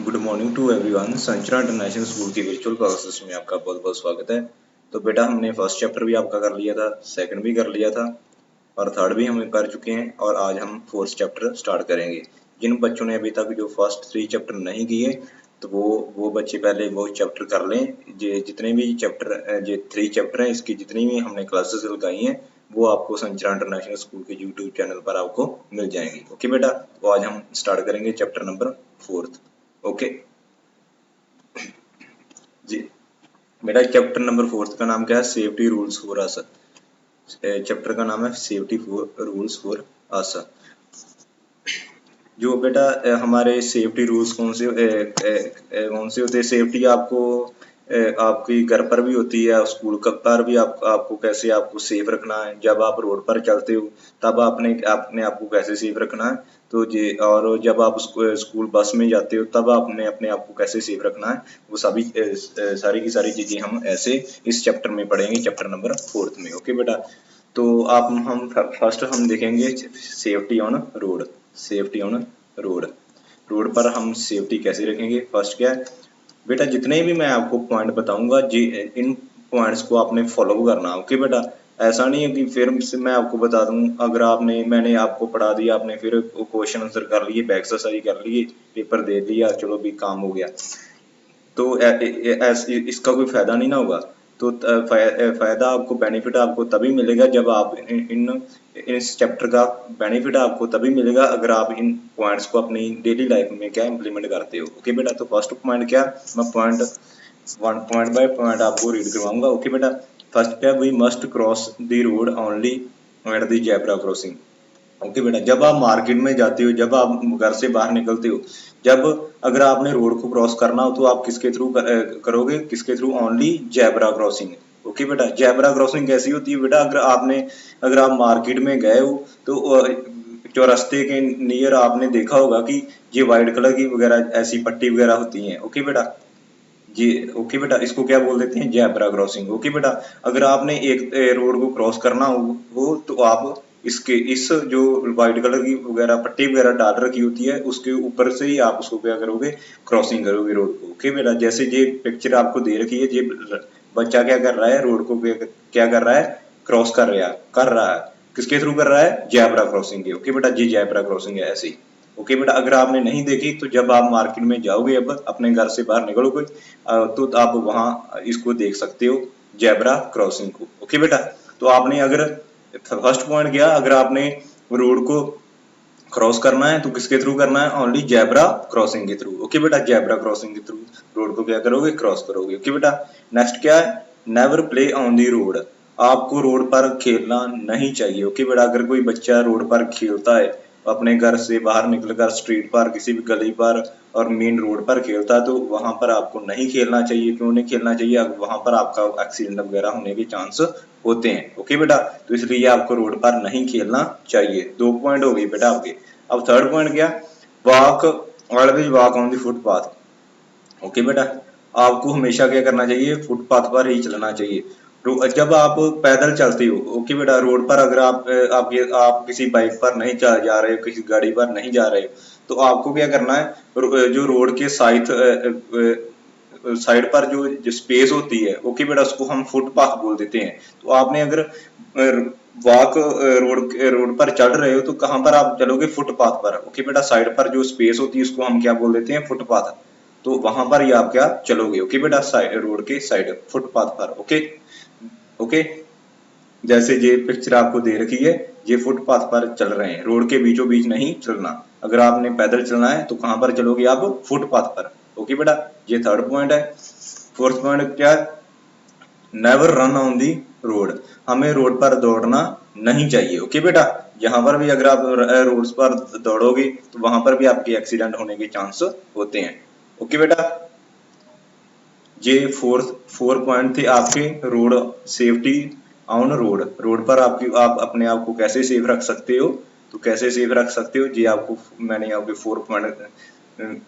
Good morning to everyone. Sanchana international school की virtual classes में आपका बहुत बहुत स्वागत है। तो बेटा हमने फर्स्ट चैप्टर भी आपका कर लिया था, सेकंड भी कर लिया था और थर्ड भी हम कर चुके हैं और आज हम फोर्थ चैप्टर स्टार्ट करेंगे। जिन बच्चों ने अभी तक जो फर्स्ट 3 चैप्टर नहीं किए तो वो बच्चे पहले वो चैप्टर कर लें। ये जितने भी चैप्टर ये 3 चैप्टर हैं, इसकी जितनी भी हमने क्लासेस लगाई हैं वो आपको संचना इंटरनेशनल स्कूल के यूट्यूब चैनल पर आपको मिल जाएंगी। ओके बेटा, तो आज हम स्टार्ट करेंगे चैप्टर नंबर 4। ओके जी बेटा, चैप्टर नंबर 4 का नाम क्या है? Safety rules for us. Chapter का नाम है सेफ्टी रूल्स फॉर अस। जो बेटा हमारे सेफ्टी रूल्स कौन से होते हैं? सेफ्टी आपको आपकी घर पर भी होती है, स्कूल पर भी आपको कैसे आपको सेफ रखना है। जब आप रोड पर चलते हो तब अपने आपको कैसे सेफ रखना है। तो ये और जब आप स्कूल बस में जाते हो तब आपने अपने आप को कैसे सेफ रखना है, वो सभी सारी की सारी चीजें हम ऐसे इस चैप्टर में पढ़ेंगे, चैप्टर नंबर 4 में। ओके बेटा, तो आप हम फर्स्ट हम देखेंगे safety on road. Safety on road. Road पर हम सेफ्टी कैसे रखेंगे? फर्स्ट क्या है बेटा, जितने भी मैं आपको पॉइंट बताऊंगा जी, इन पॉइंट्स को आपने फॉलो करना। ओके बेटा, ऐसा नहीं है कि फिर से मैं आपको बता दूं, अगर मैंने आपको पढ़ा दिया, आपने फिर क्वेश्चन आंसर कर लिए, एक्सरसाइज कर लिए, पेपर दे दिया, चलो भी काम हो गया, तो इसका कोई फायदा नहीं ना होगा। तो फायदा आपको, बेनिफिट आपको तभी मिलेगा जब आप इस चैप्टर का बेनिफिट आपको तभी मिलेगा अगर आप इन पॉइंट्स को अपनी डेली लाइफ में क्या इंप्लीमेंट करते हो। ओके बेटा, तो फर्स्ट पॉइंट क्या, मैं पॉइंट बाय पॉइंट आपको रीड करवाऊंगा। ओके बेटा, फर्स्ट क्या, we must cross the road only at the zebra crossing. Okay बेटा, जब आप मार्केट में जाते हो, जब आप घर से बाहर निकलते हो, जब अगर आपने रोड को क्रॉस करना हो तो आप किसके थ्रू करोगे? किसके through? Only zebra crossing. Okay बेटा, जेब्रा क्रॉसिंग कैसी होती है बेटा? अगर आप मार्केट में गए हो तो चौरस्ते के नियर आपने देखा होगा कि ये व्हाइट कलर की वगैरह ऐसी पट्टी वगैरह होती है। ओके बेटा जी, ओके बेटा, इसको क्या बोल देते हैं? Zebra crossing. ओके बेटा, अगर आपने एक रोड को क्रॉस करना हो तो आप इस जो व्हाइट कलर की वगैरह पट्टी वगैरह डाल रखी होती है उसके ऊपर से ही आप उसको क्या करोगे? क्रॉसिंग करोगे रोड को। ओके बेटा, जैसे ये पिक्चर आपको दे रखी है, ये बच्चा क्या कर रहा है? रोड को क्या कर रहा है? क्रॉस कर रहा है। किसके थ्रू कर रहा है? जेब्रा क्रॉसिंग के। ओके बेटा, ये जेब्रा क्रॉसिंग है ऐसी। ओके बेटा, अगर आपने नहीं देखी तो जब आप मार्केट में जाओगे, अब अपने घर से बाहर निकलोगे तो आप वहां इसको देख सकते हो, जेब्रा क्रॉसिंग को। ओके बेटा, तो आपने अगर फर्स्ट पॉइंट किया, अगर आपने रोड को क्रॉस करना है तो किसके थ्रू करना है? ओनली जेब्रा क्रॉसिंग के थ्रू। ओके बेटा, जेब्रा क्रॉसिंग के थ्रू रोड को क्या करोगे? क्रॉस करोगे। ओके बेटा, नेक्स्ट क्या है? Never play on the road. आपको रोड पर खेलना नहीं चाहिए। ओके बेटा, अगर कोई बच्चा रोड पर खेलता है, अपने घर से बाहर निकलकर स्ट्रीट पर, किसी भी गली पर और मेन रोड पर खेलता है, तो वहां पर आपको नहीं खेलना चाहिए। क्यों नहीं खेलना चाहिए? वहां पर आपका एक्सीडेंट वगैरह होने के चांस होते हैं। ओके बेटा, तो इसलिए आपको रोड पर नहीं खेलना चाहिए। 2 पॉइंट हो गई बेटा आपके। अब थर्ड पॉइंट क्या? Walk always walk on the footpath. Okay बेटा, आपको हमेशा क्या करना चाहिए? फुटपाथ पर ही चलना चाहिए। जब आप पैदल चलते हो, ओके बेटा, रोड पर अगर आप किसी बाइक पर नहीं जा रहे हो, किसी गाड़ी पर नहीं जा रहे हो, तो आपको क्या करना है? जो रोड के साइड पर जो स्पेस होती है, ओके बेटा, उसको हम फुटपाथ बोल देते हैं। तो आपने अगर वॉक रोड पर चल रहे हो तो कहां पर आप चलोगे? फुटपाथ पर। ओके बेटा, साइड पर जो स्पेस होती है उसको हम क्या बोल देते हैं? फुटपाथ। तो वहां पर ही आप क्या चलोगे? ओके बेटा, रोड के साइड फुटपाथ पर। ओके ओके, जैसे ये पिक्चर आपको दे रखी है, ये फुटपाथ पर चल रहे हैं, रोड के बीचों बीच नहीं चलना। अगर आपने पैदल चलना है तो कहां पर चलोगे आप? फुटपाथ पर। ओके बेटा, ये थर्ड पॉइंट है। फोर्थ पॉइंट क्या है? Never run on the road. हमें रोड पर दौड़ना नहीं चाहिए। ओके बेटा, यहाँ पर भी अगर आप रोड पर दौड़ोगे तो वहां पर भी आपके एक्सीडेंट होने के चांस होते हैं। ओके बेटा, ये फोर पॉइंट थे आपके road safety on road. Road पर आप अपने आप को कैसे सेफ रख सकते हो? तो कैसे सेफ रख सकते हो जी, आपको मैंने आपके 4 पॉइंट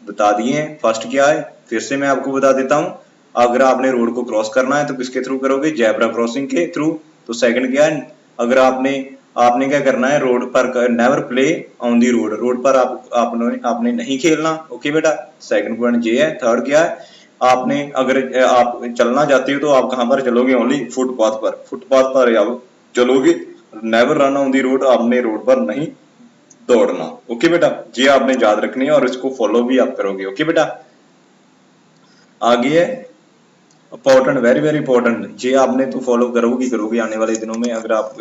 बता दिए हैं। फर्स्ट क्या है, फिर से मैं आपको बता देता हूँ। अगर आपने रोड को क्रॉस करना है तो किसके थ्रू करोगे? जेब्रा क्रॉसिंग के थ्रू। तो सेकंड क्या है, अगर आपने आपने क्या करना है, रोड पर never play on the road, road पर आपने नहीं खेलना। ओके बेटा, सेकंड पॉइंट ये है। थर्ड क्या है, आपने अगर आप चलना चाहते हो तो आप कहाँ पर चलोगे, ओनली फुटपाथ पर, फुटपाथ पर आप चलोगे। Never run on the road, आपने रोड पर नहीं दौड़ना। ओके बेटा, ये आपने याद रखनी है और इसको फॉलो भी आप करोगे। ओके बेटा, आगे है इंपॉर्टेंट, वेरी वेरी इंपॉर्टेंट, ये आपने तो फॉलो करोगे आने वाले दिनों में अगर आप।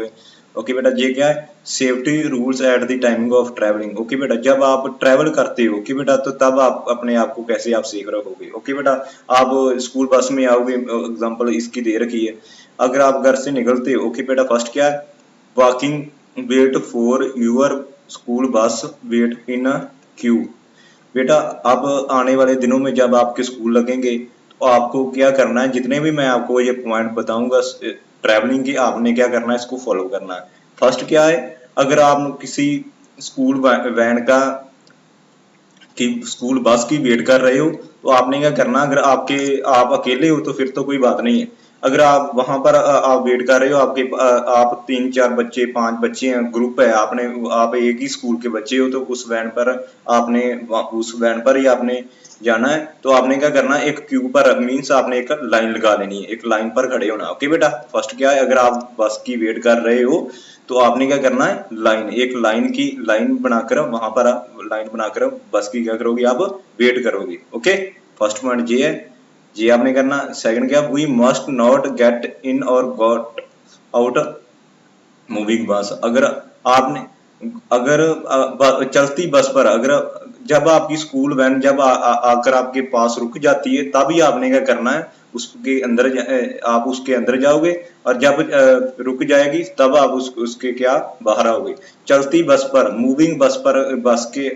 ओके बेटा, ये क्या है, safety rules at the timing of travelling. Okay बेटा, जब आप ट्रैवल करते हो, ओके बेटा, तो तब आप अपने आप को कैसे आप सेफ रखोगे। ओके बेटा, आप स्कूल बस में आओगे, एग्जांपल इसकी दे रखी है, अगर आप घर से निकलते हो, ओके बेटा, फर्स्ट क्या है, walking wait for your school bus, wait in a queue. बेटा, अब आने वाले दिनों में जब आपके स्कूल लगेंगे तो आपको क्या करना है, जितने भी मैं आपको ये पॉइंट बताऊंगा ट्रैवलिंग के, आपने क्या करना है, इसको फॉलो करना है। फर्स्ट क्या है, अगर आप किसी स्कूल वैन का कि स्कूल बस की वेट कर रहे हो तो आपने क्या करना, अगर आप अकेले हो तो फिर तो कोई बात नहीं है। अगर आप वहां पर आप वेट कर रहे हो, आप 3 4 बच्चे 5 बच्चे हैं, ग्रुप है, आप एक ही स्कूल के बच्चे हो, तो उस वैन पर उस वैन पर ही आपने जाना है। तो आपने क्या करना है, एक क्यू पर मीन्स आपने एक लाइन लगा लेनी है, एक लाइन पर खड़े होना। ओके बेटा, फर्स्ट क्या है, अगर आप बस की वेट कर रहे हो तो आपने क्या करना है, एक लाइन बनाकर वहां पर लाइन बनाकर बस की क्या करोगे, आप वेट करोगे। ओके, फर्स्ट पॉइंट ये है, ये आपने करना। सेकंड क्या, we must not get in or got out moving बस। अगर आपने अगर चलती बस पर अगर जब आपकी स्कूल वैन जब आकर आपके पास रुक जाती है, तभी आपने क्या करना है, आप उसके अंदर जाओगे, और जब रुक जाएगी तब आप उसके क्या बाहर आओगे। चलती बस पर, मूविंग बस पर, बस के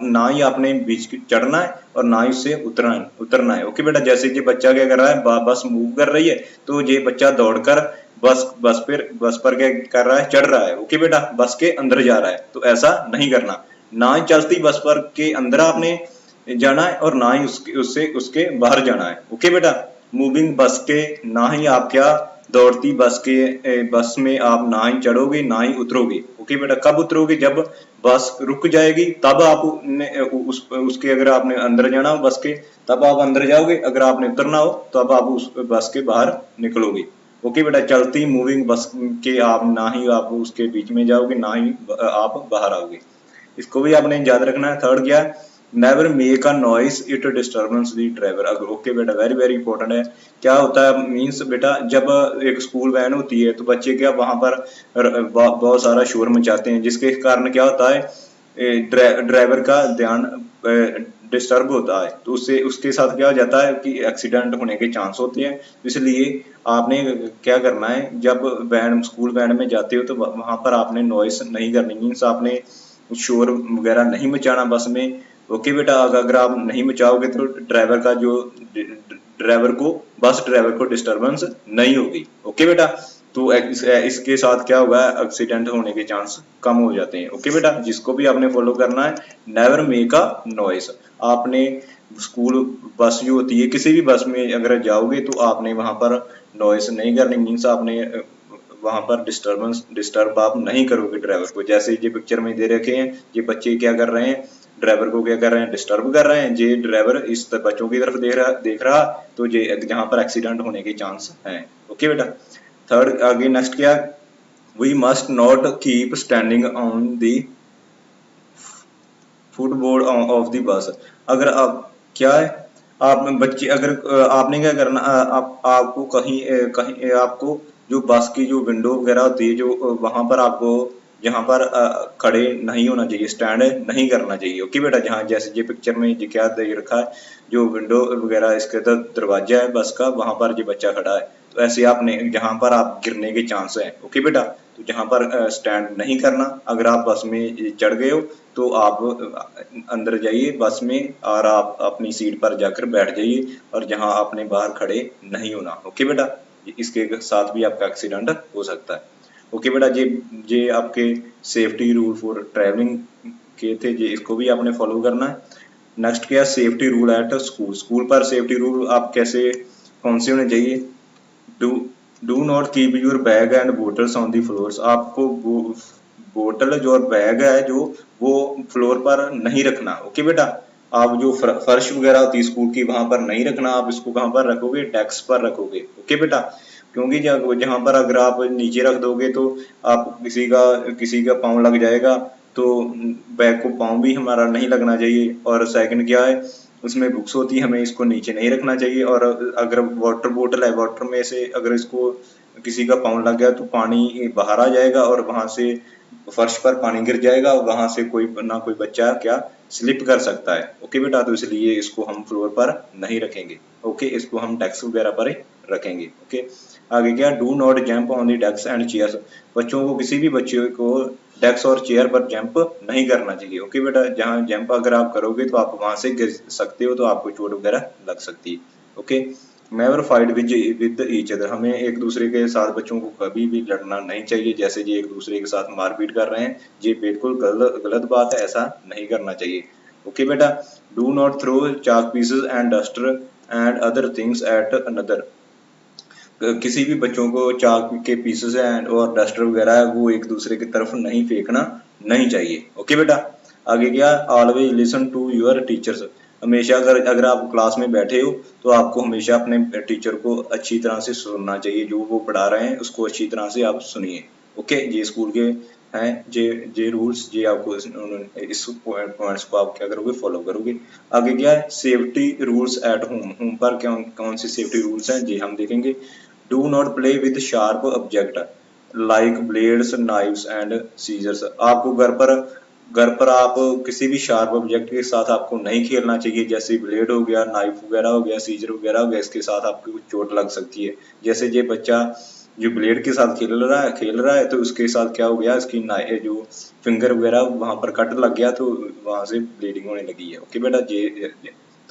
ना ही आपने बीच चढ़ना है और ना ही उससे उतरना है। ओके बेटा, जैसे ये बच्चा क्या कर रहा है, बस मूव कर रही है तो ये बच्चा दौड़कर बस पर क्या कर रहा है, चढ़ रहा है। ओके बेटा, बस के अंदर जा रहा है, तो ऐसा नहीं करना। ना ही चलती बस पर के अंदर आपने जाना है और ना ही उसके बाहर जाना है। ओके बेटा, मूविंग बस के ना ही आप क्या, दौड़ती बस में आप ना ही चढ़ोगे ना ही उतरोगे। ओके बेटा, कब उतरोगे, जब बस रुक जाएगी तब आप उसके अगर आपने अंदर जाना हो बस के, तब आप अंदर जाओगे, अगर आपने उतरना हो तो अब आप उस बस के बाहर निकलोगे। ओके बेटा, चलती मूविंग बस के आप ना ही आप उसके बीच में जाओगे ना ही आप बाहर आओगे, इसको भी आपने याद रखना है। थर्ड क्या है, never make a noise it disturbance the driver. अगर ओके बेटा, वेरी वेरी इंपॉर्टेंट है। क्या होता है मीन्स बेटा, जब एक स्कूल वैन होती है तो बच्चे क्या वहां पर बहुत सारा शोर मचाते हैं, जिसके कारण क्या होता है, ड्राइवर का ध्यान डिस्टर्ब होता है, तो उससे उसके साथ क्या हो जाता है कि एक्सीडेंट होने के चांस होते हैं। तो इसलिए आपने क्या करना है, जब स्कूल वैन में जाते हो तो वहां पर आपने नॉइस नहीं करनी, मीन्स आपने शोर वगैरह नहीं मचाना बस में। ओके बेटा, अगर आप नहीं मचाओगे तो बस ड्राइवर को डिस्टरबेंस नहीं होगी। ओके बेटा, तो इसके साथ क्या होगा, एक्सीडेंट होने के चांस कम हो जाते हैं। ओके बेटा, जिसको भी आपने फॉलो करना है, नेवर मेक अ नॉइस। आपने स्कूल बस जो होती है, किसी भी बस में अगर जाओगे तो आपने वहां पर नॉइस नहीं करनी, मीन्स आपने वहां पर डिस्टर्ब आप नहीं करोगे ड्राइवर को। जैसे ये पिक्चर में दे रखे हैं, ये बच्चे क्या कर रहे हैं, ड्राइवर को क्या कर रहे हैं, डिस्टर्ब कर रहे हैं। ये ड्राइवर इस बच्चों की तरफ देख रहा, तो ये जहां पर एक्सीडेंट होने के चांस हैं। ओके बेटा, थर्ड आगे नेक्स्ट क्या, we must not keep standing on the footboard of the bus. अगर आप क्या है, आप बच्चे अगर आपने क्या करना, आपको कहीं आपको जो बस की जो विंडो वगैरह होती है, जो वहां पर आपको जहां पर खड़े नहीं होना चाहिए, स्टैंड नहीं करना चाहिए। ओके बेटा, जहाँ जैसे ये पिक्चर में ये क्या दे रखा है, जो विंडो वगैरह इसके दरवाजा है बस का, वहां पर ये बच्चा खड़ा है, तो ऐसे आपने जहां पर आप गिरने के चांस है। ओके बेटा, तो जहां पर स्टैंड नहीं करना, अगर आप बस में चढ़ गए हो तो आप अंदर जाइए बस में और आप अपनी सीट पर जाकर बैठ जाइए, और जहां आपने बाहर खड़े नहीं होना। ओके बेटा, इसके साथ भी आपका एक्सीडेंट हो सकता है। ओके बेटा, ये आपके सेफ्टी रूल फॉर ट्रैवलिंग के थे, ये इसको भी आपने फॉलो करना है। नेक्स्ट क्या, safety rule at school. School पर सेफ्टी रूल आप कैसे, कौन से होने चाहिए, do do not keep your bag and bottles on the floors. आपको बोतल जो और बैग है जो वो फ्लोर पर नहीं रखना। ओके बेटा, आप जो फर्श वगैरह होती है स्कूल की वहां पर नहीं रखना, आप इसको कहाँ पर रखोगे, डेस्क पर रखोगे। ओके बेटा, क्योंकि जहां पर अगर आप नीचे रख दोगे तो आप किसी का पाँव लग जाएगा, तो बैग को पाँव भी हमारा नहीं लगना चाहिए। और सेकंड क्या है, उसमें बुक्स होती है, हमें इसको नीचे नहीं रखना चाहिए। और अगर वाटर बोतल है, वाटर में से अगर इसको किसी का पाँव लग गया तो पानी बाहर आ जाएगा और वहां से फर्श पर पानी गिर जाएगा, वहां से कोई बच्चा क्या स्लिप कर सकता है। ओके बेटा, तो इसलिए इसको हम फ्लोर पर नहीं रखेंगे। ओके, इसको हम डेस्क वगैरह पर रखेंगे। ओके, आगे क्या, do not jump on the desk and chairs. बच्चों को, किसी भी बच्चे को डेस्क और चेयर पर जंप नहीं करना चाहिए। ओके बेटा, जहाँ जंप अगर आप करोगे तो आप वहां से गिर सकते हो, तो आपको चोट वगैरह लग सकती है। Okay, never fight with each other. हमें एक दूसरे के साथ बच्चों को कभी भी लड़ना नहीं चाहिए, जैसे ये एक दूसरे के साथ मारपीट कर रहे हैं, ये बिल्कुल गलत बात है, ऐसा नहीं करना चाहिए। ओके बेटा, do not throw chalk pieces and duster and other things at another. किसी भी बच्चों को चाक के पीसेस हैं और डस्टर वगैरह है वो एक दूसरे की तरफ नहीं फेंकना नहीं चाहिए। ओके बेटा, आगे क्या, always listen to your teachers. हमेशा अगर आप क्लास में बैठे हो तो आपको हमेशा अपने टीचर को अच्छी तरह से सुनना चाहिए, जो वो पढ़ा रहे हैं उसको अच्छी तरह से आप सुनिए। ओके, ये स्कूल के हैं जे रूल्स, ये आपको इस पॉइंट्स को आप क्या करोगे, फॉलो करोगे। आगे क्या है, safety rules at home. Home पर कौन से सेफ्टी रूल्स हैं जी हम देखेंगे। Do not play with sharp object like blades, knives and scissors. आपको घर पर आप किसी भी शार्प ऑब्जेक्ट के साथ आपको नहीं खेलना चाहिए, जैसे ब्लेड हो गया, नाइफ वगैरह हो गया, सीजर वगैरह हो गया, इसके साथ आपको चोट लग सकती है। जैसे ये बच्चा जो ब्लेड के साथ खेल रहा है तो उसके साथ क्या हो गया, इसकी जो फिंगर वगैरह वहां पर कट लग गया, तो वहां से ब्लीडिंग होने लगी है। ओके बेटा,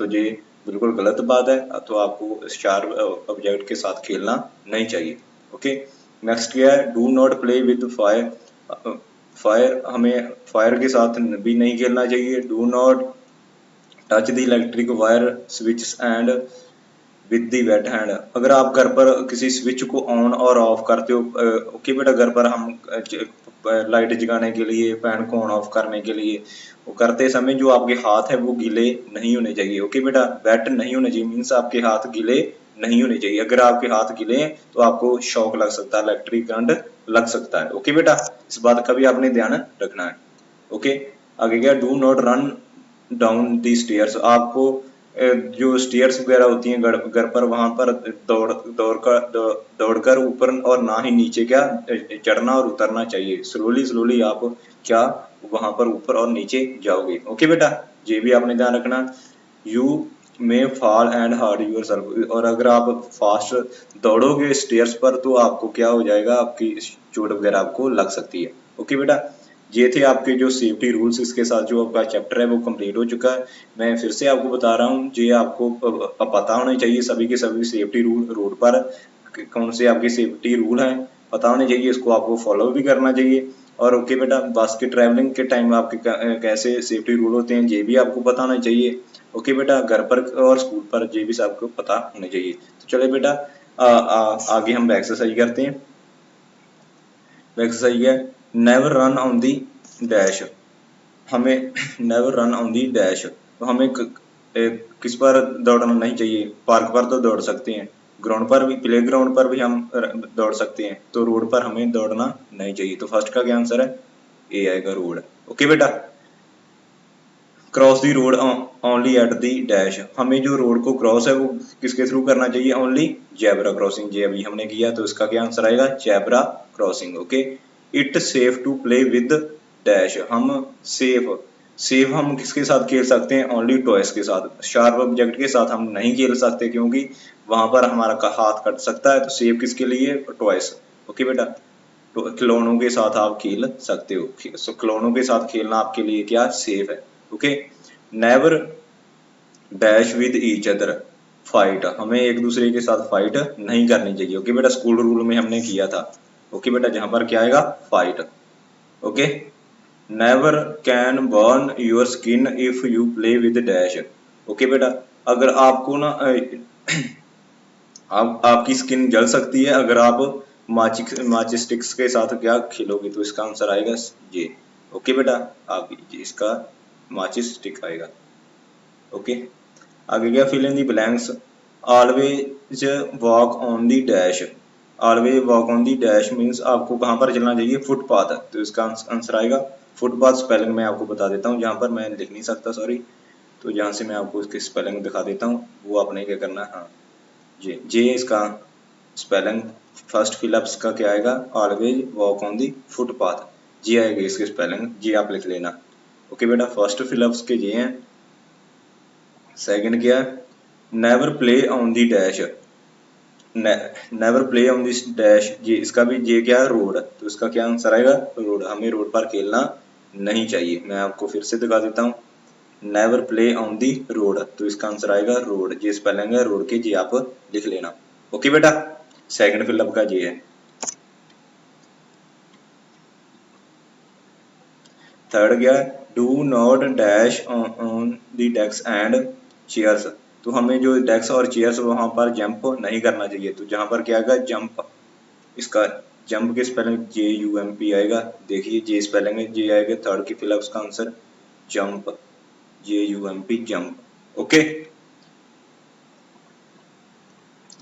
ये बिल्कुल गलत बात है, तो आपको शार्प ऑब्जेक्ट के साथ खेलना नहीं चाहिए। ओके, नेक्स्ट क्या है, do not play with fire. हमें फायर के साथ भी नहीं खेलना चाहिए। Do not touch the electric wire switch and with the wait hand. अगर आप घर पर किसी स्विच को ऑन और ऑफ करते हो, ओके बेटा, घर पर हम लाइट जगाने के लिए, फैन को ऑन ऑफ करने के लिए वो करते समय जो आपके हाथ है वो गीले नहीं होने चाहिए। ओके बेटा, वेट नहीं होने चाहिए, मीन्स आपके हाथ गीले नहीं होने चाहिए। अगर आपके हाथ गीले हैं तो आपको शॉक लग सकता है, इलेक्ट्रिक करंट लग सकता है। ओके बेटा, इस बात का भी आपने ध्यान रखना है। ओके, आगे क्या, do not run down the stairs. आपको जो स्टेयर्स वगैरह होती हैं घर पर, वहां पर दौड़कर ऊपर और ना ही नीचे क्या चढ़ना और उतरना चाहिए। स्लोली स्लोली आप क्या वहां पर ऊपर और नीचे जाओगे। ओके बेटा, ये भी आपने ध्यान रखना। You may fall and hurt yourself. और अगर आप फास्ट दौड़ोगे स्टेयर्स पर तो आपको क्या हो जाएगा, आपकी चोट वगैरह आपको लग सकती है। ओके बेटा, ये थे आपके जो सेफ्टी रूल्स, इसके साथ जो आपका चैप्टर है वो कंप्लीट हो चुका है। मैं फिर से आपको बता रहा हूँ, ये आपको पता होने चाहिए सभी के सभी सेफ्टी रूल, रोड पर कौन से आपके सेफ्टी रूल हैं पता होने चाहिए, इसको आपको फॉलो भी करना चाहिए। और ओके बेटा, बस के ट्रैवलिंग के टाइम आपके कैसे सेफ्टी रूल होते हैं ये भी आपको पता होना चाहिए। ओके बेटा, घर पर और स्कूल पर ये भी सबको पता होना चाहिए। तो चले बेटा, आगे हम एक्सरसाइज करते हैं। एक्सरसाइज है, never run on the dash. हमें never run on the dash, तो हमें किस पर दौड़ना नहीं चाहिए। पार्क पर तो दौड़ सकते हैं, ग्राउंड पर भी, प्ले ग्राउंड पर भी हम दौड़ सकते हैं, तो रोड पर हमें दौड़ना नहीं चाहिए। तो फर्स्ट का क्या आंसर है, ए आएगा, रोड। ओके बेटा, cross the road only at the dash. हमें जो रोड को क्रॉस है वो किसके थ्रू करना चाहिए, ओनली जेब्रा क्रॉसिंग। ये अभी हमने किया, तो इसका क्या आंसर आएगा, zebra crossing. Okay, it safe to play with dash. हम सेफ सेफ हम किसके साथ खेल सकते हैं, ओनली टॉयस के साथ। शार्प ऑब्जेक्ट के साथ हम नहीं खेल सकते क्योंकि वहां पर हमारा हाथ कट सकता है। तो सेफ किसके लिए, टॉयस। ओके बेटा, तो खिलौनों के साथ आप खेल सकते हो, सो खिलौनों के साथ खेलना आपके लिए क्या सेफ है। Okay, never dash with each other fight. हमें एक दूसरे के साथ फाइट नहीं करनी चाहिए। ओके बेटा, स्कूल रूल में हमने किया था। ओके बेटा, जहां पर क्या आएगा, fight. Okay, never can burn your skin if you play with dash. Okay बेटा, अगर आपको ना आपकी स्किन जल सकती है अगर आप माचिस स्टिक्स के साथ क्या खेलोगे, तो इसका आंसर आएगा ये। ओके बेटा, आप इसका माचिस स्टिक आएगा। ओके, आगे क्या, fill in the blanks. Always walk on the dash. Always walk on the dash means आपको कहाँ पर चलना चाहिए, फुटपाथ, तो इसका आंसर आएगा फुटपाथ। स्पेलिंग मैं आपको बता देता हूँ, जहाँ पर मैं लिख नहीं सकता सॉरी, तो जहाँ से मैं आपको इसकी स्पेलिंग दिखा देता हूँ, वो आपने क्या करना है। हाँ, जे इसका स्पेलिंग फर्स्ट फिलअप्स का क्या आएगा, always walk on the footpath, जी आएगी इसकी स्पेलिंग, जी आप लिख लेना। ओके बेटा, फर्स्ट फिलअप्स के जे हैं। सेकंड क्या है, never play on the dash. Never play on this dash, ये इसका भी ये क्या है, रोड, तो इसका क्या आंसर आएगा, रोड। हमें रोड पर खेलना नहीं चाहिए। मैं आपको फिर से दिखा देता हूँ, never play on the road, तो इसका आंसर आएगा रोड, ये स्पेलिंग है रोड की, जी आप लिख लेना। ओके बेटा, सेकंड फिलअप का ये है। थर्ड क्या है, do not dash on the desk and chairs, तो हमें जो डेस्क और चेयर्स वहां पर जंप नहीं करना चाहिए, तो जहां पर क्या आएगा, जंप, इसका जंप के स्पेलिंग JUMP आएगा। देखिए जे स्पेलिंग है, जे आएगा थर्ड की फिलअप्स का answer, jump, JUMP jump. Okay,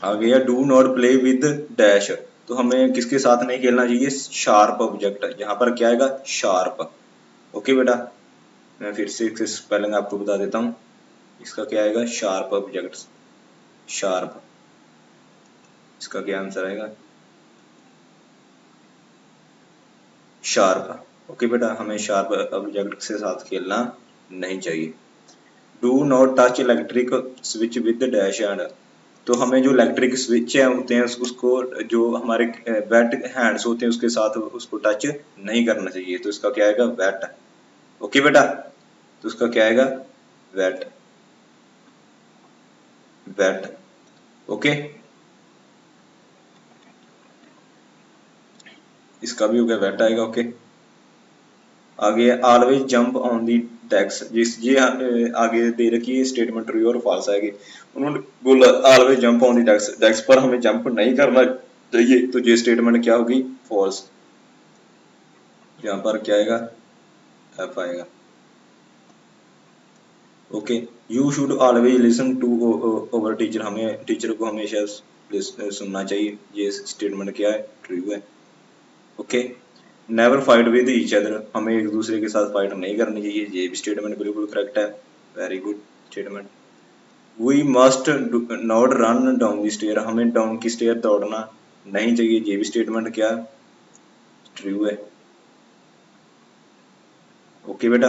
आ गया do not play with dash, तो हमें किसके साथ नहीं खेलना चाहिए, शार्प ऑब्जेक्ट, जहां पर क्या आएगा, शार्प। ओके बेटा, मैं फिर से इसकी स्पेलिंग आपको बता देता हूँ, इसका क्या आएगा, शार्प ऑब्जेक्ट्स, शार्प, इसका क्या आंसर आएगा, शार्प। ओके बेटा, हमें शार्प ऑब्जेक्ट के साथ खेलना नहीं चाहिए। Do not touch electric switch with dash and, तो हमें जो इलेक्ट्रिक स्विच है होते हैं उसको, जो हमारे वेट हैंड्स होते हैं उसके साथ उसको टच नहीं करना चाहिए, तो इसका क्या आएगा, वेट। ओके बेटा, तो उसका क्या आएगा, वेट, वेट। ओके, इसका भी हो गया, वेट आएगा। ओके, आगे always jump on the desk, जिस ये आगे दे रखी है स्टेटमेंट, ट्रू और फॉल्स आएगी। उन्होंने बोला always jump on the desk, desk पर हमें जंप नहीं करना चाहिए, तो ये स्टेटमेंट क्या होगी, फॉल्स। यहाँ पर क्या आएगा, एफ आएगा। Okay, you should always listen to over teacher, हमें टीचर को हमेशा सुनना चाहिए, ये स्टेटमेंट क्या है, ट्रू है। Okay, never fight with each other, हमें एक दूसरे के साथ फाइट नहीं करनी चाहिए, ये भी स्टेटमेंट बिल्कुल करेक्ट है, very good statement. We must not run down the stair, हमें डाउन की स्टेयर दौड़ना नहीं चाहिए, ये भी स्टेटमेंट क्या, ट्रू है। ओके बेटा,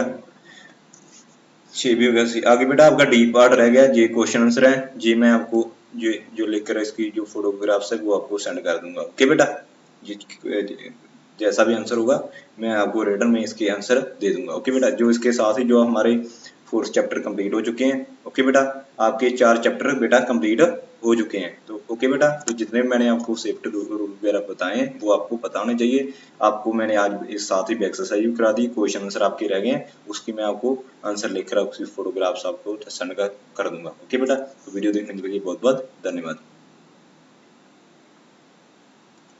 ये भी हो गया। आगे बेटा आपका डी पार्ट रह गया, ये क्वेश्चन आंसर है, ये मैं आपको ये जो लिखकर इसकी जो फोटोग्राफ्स है वो आपको सेंड कर दूंगा। ओके बेटा, ये जैसा भी आंसर होगा मैं आपको रिटर्न में इसके आंसर दे दूंगा। ओके बेटा, जो इसके साथ ही जो हमारे 4 चैप्टर कंप्लीट हो चुके हैं। ओके बेटा, आपके 4 चैप्टर बेटा कंप्लीट हो चुके हैं। तो ओके बेटा, तो जितने मैंने आपको सेफ्टी रूल वगैरह बताए हैं वो आपको पता होने चाहिए। आपको मैंने आज इस साथ ही एक्सरसाइज भी करा दी, क्वेश्चन आंसर आपके रह गए हैं, उसकी मैं आपको आंसर लिखकर उसकी फोटोग्राफ्स आपको सेंड कर दूंगा। ओके बेटा, तो वीडियो देखने के लिए बहुत बहुत धन्यवाद।